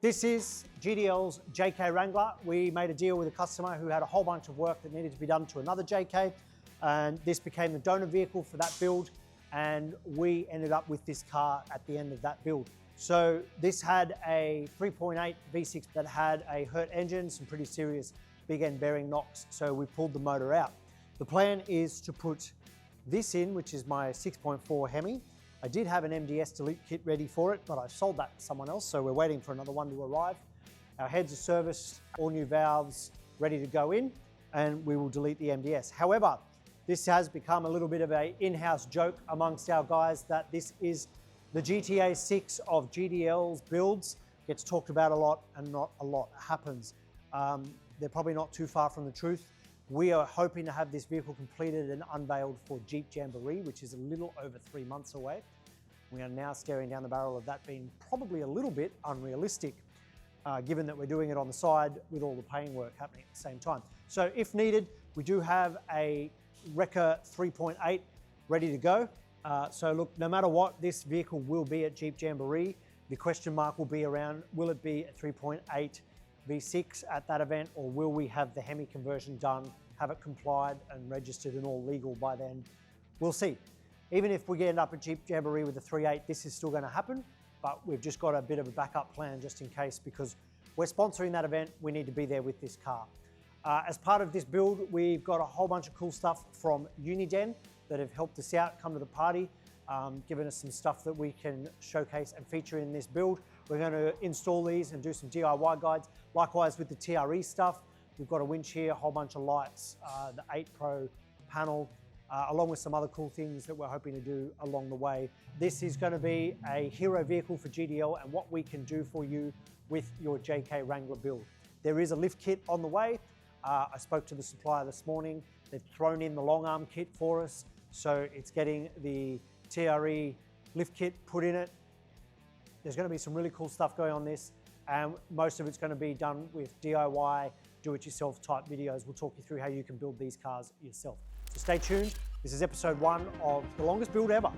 This is GDL's JK Wrangler. We made a deal with a customer who had a whole bunch of work that needed to be done to another JK, and this became the donor vehicle for that build, and we ended up with this car at the end of that build. So this had a 3.8 V6 that had a hurt engine, some pretty serious big end bearing knocks, so we pulled the motor out. The plan is to put this in, which is my 6.4 HEMI. I did have an MDS delete kit ready for it, but I sold that to someone else, so we're waiting for another one to arrive. Our heads are serviced, all new valves ready to go in, and we will delete the MDS. However, this has become a little bit of an in-house joke amongst our guys that this is the GTA 6 of GDL's builds. Gets talked about a lot and not a lot happens. They're probably not too far from the truth. We are hoping to have this vehicle completed and unveiled for Jeep Jamboree, which is a little over 3 months away. We are now staring down the barrel of that being probably a little bit unrealistic, given that we're doing it on the side with all the paint work happening at the same time. So if needed, we do have a Wrecker 3.8 ready to go. So look, no matter what, this vehicle will be at Jeep Jamboree. The question mark will be around, will it be a 3.8 V6 at that event, or will we have the HEMI conversion done, have it complied and registered and all legal by then? We'll see. Even if we end up at Jeep Jamboree with a 3.8, this is still going to happen, but we've just got a bit of a backup plan just in case, because we're sponsoring that event. We need to be there with this car. As part of this build, we've got a whole bunch of cool stuff from Uniden that have helped us out, come to the party, given us some stuff that we can showcase and feature in this build. We're going to install these and do some DIY guides. Likewise with the TRE stuff, we've got a winch here, a whole bunch of lights, the 8 Pro panel, along with some other cool things that we're hoping to do along the way. This is going to be a hero vehicle for GDL and what we can do for you with your JK Wrangler build. There is a lift kit on the way. I spoke to the supplier this morning. They've thrown in the long arm kit for us, so it's getting the TRE lift kit put in it. There's going to be some really cool stuff going on this, and most of it's going to be done with DIY, do-it-yourself type videos. We'll talk you through how you can build these cars yourself. So stay tuned. This is episode 1 of the longest build ever.